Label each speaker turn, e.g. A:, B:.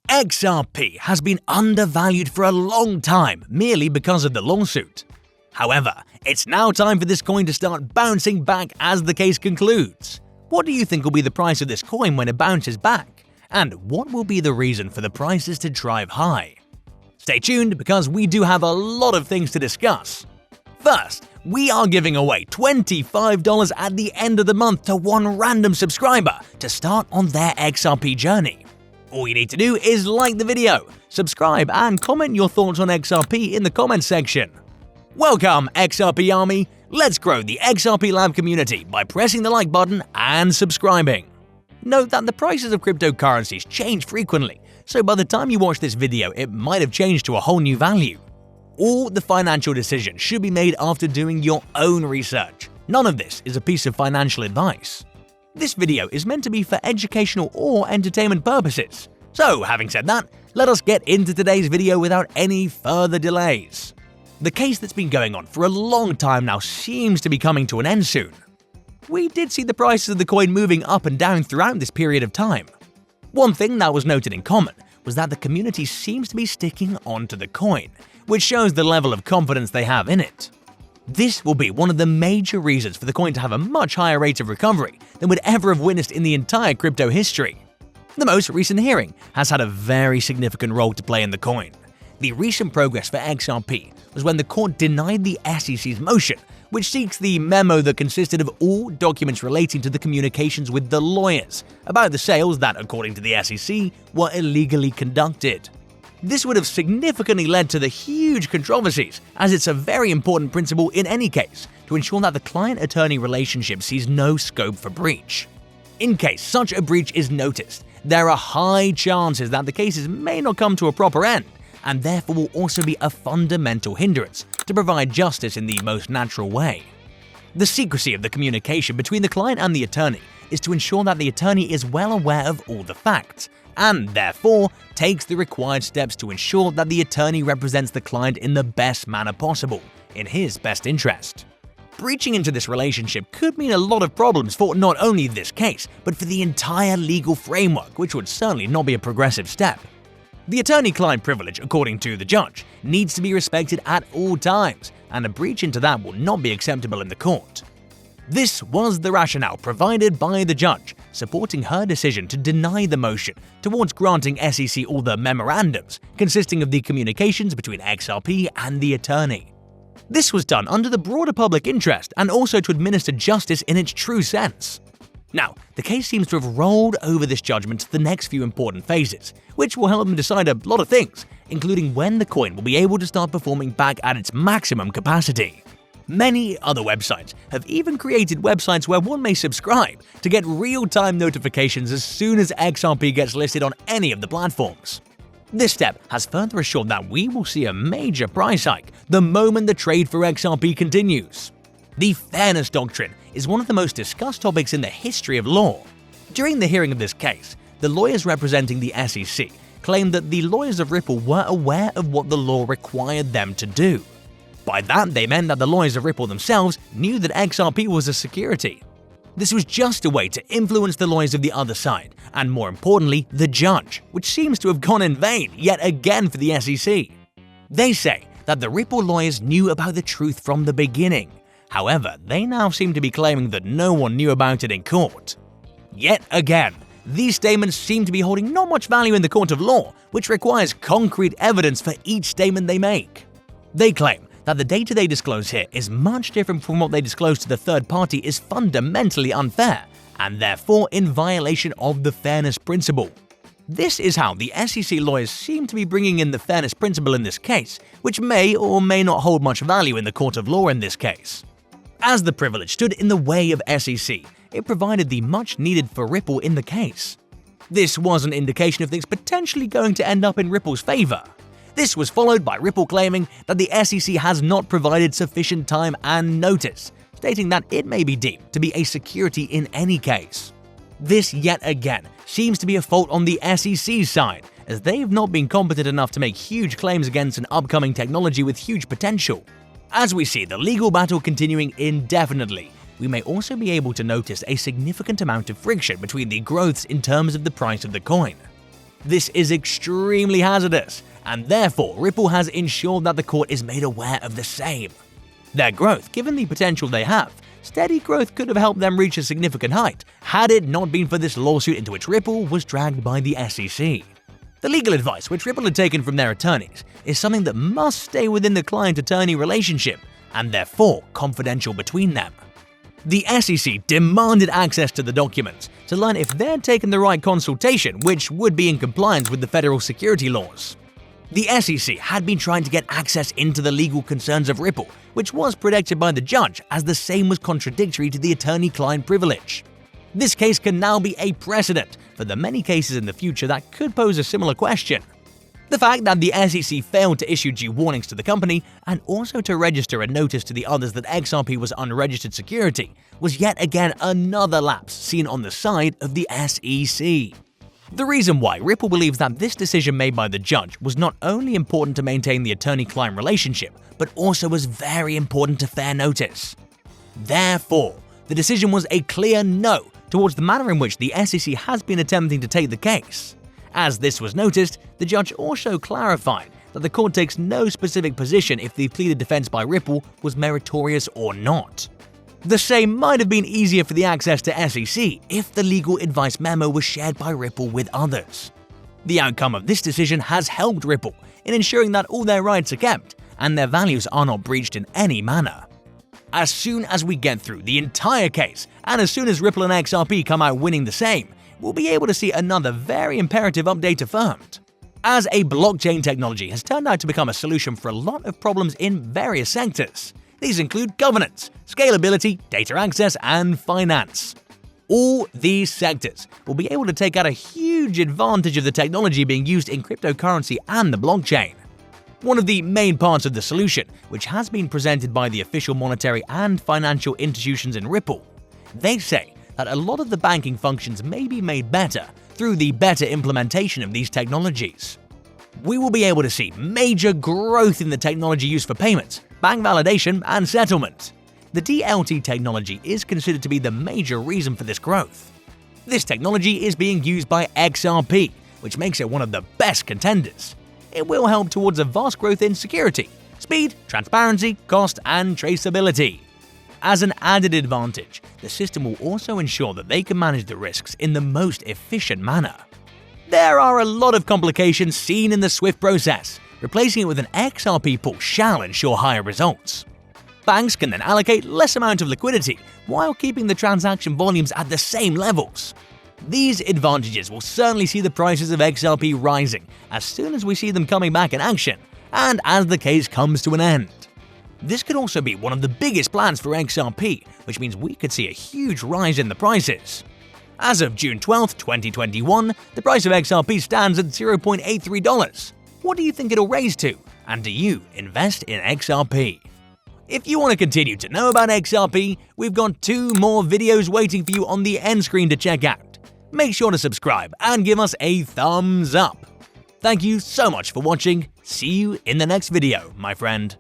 A: XRP has been undervalued for a long time merely because of the lawsuit. However, it's now time for this coin to start bouncing back as the case concludes. What do you think will be the price of this coin when it bounces back? And what will be the reason for the prices to drive high? Stay tuned because we do have a lot of things to discuss. First, we are giving away $25 at the end of the month to one random subscriber to start on their XRP journey. All you need to do is like the video, subscribe, and comment your thoughts on XRP in the comments section. Welcome, XRP Army! Let's grow the XRP Lab community by pressing the like button and subscribing. Note that the prices of cryptocurrencies change frequently, so by the time you watch this video, it might have changed to a whole new value. All the financial decisions should be made after doing your own research. None of this is a piece of financial advice. This video is meant to be for educational or entertainment purposes. So, having said that, let us get into today's video without any further delays. The case that's been going on for a long time now seems to be coming to an end soon. We did see the prices of the coin moving up and down throughout this period of time. One thing that was noted in common was that the community seems to be sticking onto the coin, which shows the level of confidence they have in it. This will be one of the major reasons for the coin to have a much higher rate of recovery than would ever have witnessed in the entire crypto history. The most recent hearing has had a very significant role to play in the coin. The recent progress for XRP was when the court denied the SEC's motion, which seeks the memo that consisted of all documents relating to the communications with the lawyers about the sales that, according to the SEC, were illegally conducted. This would have significantly led to the huge controversies, as it's a very important principle in any case to ensure that the client-attorney relationship sees no scope for breach. In case such a breach is noticed, there are high chances that the cases may not come to a proper end, and therefore will also be a fundamental hindrance to provide justice in the most natural way. The secrecy of the communication between the client and the attorney is to ensure that the attorney is well aware of all the facts, and therefore takes the required steps to ensure that the attorney represents the client in the best manner possible, in his best interest. Breaching into this relationship could mean a lot of problems for not only this case, but for the entire legal framework, which would certainly not be a progressive step. The attorney-client privilege, according to the judge, needs to be respected at all times, and a breach into that will not be acceptable in the court. This was the rationale provided by the judge, supporting her decision to deny the motion towards granting SEC all the memorandums consisting of the communications between XRP and the attorney. This was done under the broader public interest and also to administer justice in its true sense. Now, the case seems to have rolled over this judgment to the next few important phases, which will help them decide a lot of things, including when the coin will be able to start performing back at its maximum capacity. Many other websites have even created websites where one may subscribe to get real-time notifications as soon as XRP gets listed on any of the platforms. This step has further assured that we will see a major price hike the moment the trade for XRP continues. The fairness doctrine is one of the most discussed topics in the history of law. During the hearing of this case, the lawyers representing the SEC claimed that the lawyers of Ripple were aware of what the law required them to do. By that, they meant that the lawyers of Ripple themselves knew that XRP was a security. This was just a way to influence the lawyers of the other side, and more importantly, the judge, which seems to have gone in vain yet again for the SEC. They say that the Ripple lawyers knew about the truth from the beginning. However, they now seem to be claiming that no one knew about it in court. Yet again, these statements seem to be holding not much value in the court of law, which requires concrete evidence for each statement they make. They claim that the data they disclose here is much different from what they disclose to the third party is fundamentally unfair, and therefore in violation of the fairness principle. This is how the SEC lawyers seem to be bringing in the fairness principle in this case, which may or may not hold much value in the court of law in this case. As the privilege stood in the way of SEC, it provided the much needed for Ripple in the case. This was an indication of things potentially going to end up in Ripple's favor. This was followed by Ripple claiming that the SEC has not provided sufficient time and notice, stating that it may be deemed to be a security in any case. This yet again seems to be a fault on the SEC's side, as they have not been competent enough to make huge claims against an upcoming technology with huge potential. As we see the legal battle continuing indefinitely, we may also be able to notice a significant amount of friction between the growths in terms of the price of the coin. This is extremely hazardous, and therefore Ripple has ensured that the court is made aware of the same. Their growth, given the potential they have, steady growth could have helped them reach a significant height had it not been for this lawsuit into which Ripple was dragged by the SEC. The legal advice which Ripple had taken from their attorneys is something that must stay within the client-attorney relationship and therefore confidential between them. The SEC demanded access to the documents to learn if they'd taken the right consultation, which would be in compliance with the federal security laws. The SEC had been trying to get access into the legal concerns of Ripple, which was predicted by the judge as the same was contradictory to the attorney-client privilege. This case can now be a precedent for the many cases in the future that could pose a similar question. The fact that the SEC failed to issue due warnings to the company and also to register a notice to the others that XRP was unregistered security was yet again another lapse seen on the side of the SEC. The reason why Ripple believes that this decision made by the judge was not only important to maintain the attorney-client relationship, but also was very important to fair notice. Therefore, the decision was a clear no towards the manner in which the SEC has been attempting to take the case. As this was noticed, the judge also clarified that the court takes no specific position if the pleaded defense by Ripple was meritorious or not. The same might have been easier for the access to SEC if the legal advice memo was shared by Ripple with others. The outcome of this decision has helped Ripple in ensuring that all their rights are kept and their values are not breached in any manner. As soon as we get through the entire case, and as soon as Ripple and XRP come out winning the same, we'll be able to see another very imperative update affirmed. As a blockchain technology has turned out to become a solution for a lot of problems in various sectors. These include governance, scalability, data access, and finance. All these sectors will be able to take out a huge advantage of the technology being used in cryptocurrency and the blockchain. One of the main parts of the solution, which has been presented by the official monetary and financial institutions in Ripple, they say that a lot of the banking functions may be made better through the better implementation of these technologies. We will be able to see major growth in the technology used for payments, bank validation, and settlement. The DLT technology is considered to be the major reason for this growth. This technology is being used by XRP, which makes it one of the best contenders. It will help towards a vast growth in security, speed, transparency, cost, and traceability. As an added advantage, the system will also ensure that they can manage the risks in the most efficient manner. There are a lot of complications seen in the SWIFT process. Replacing it with an XRP pool shall ensure higher results. Banks can then allocate less amount of liquidity while keeping the transaction volumes at the same levels. These advantages will certainly see the prices of XRP rising as soon as we see them coming back in action and as the case comes to an end. This could also be one of the biggest plans for XRP, which means we could see a huge rise in the prices. As of June 12, 2021, the price of XRP stands at $0.83. What do you think it'll raise to? And do you invest in XRP? If you want to continue to know about XRP, we've got 2 more videos waiting for you on the end screen to check out. Make sure to subscribe and give us a thumbs up. Thank you so much for watching. See you in the next video, my friend.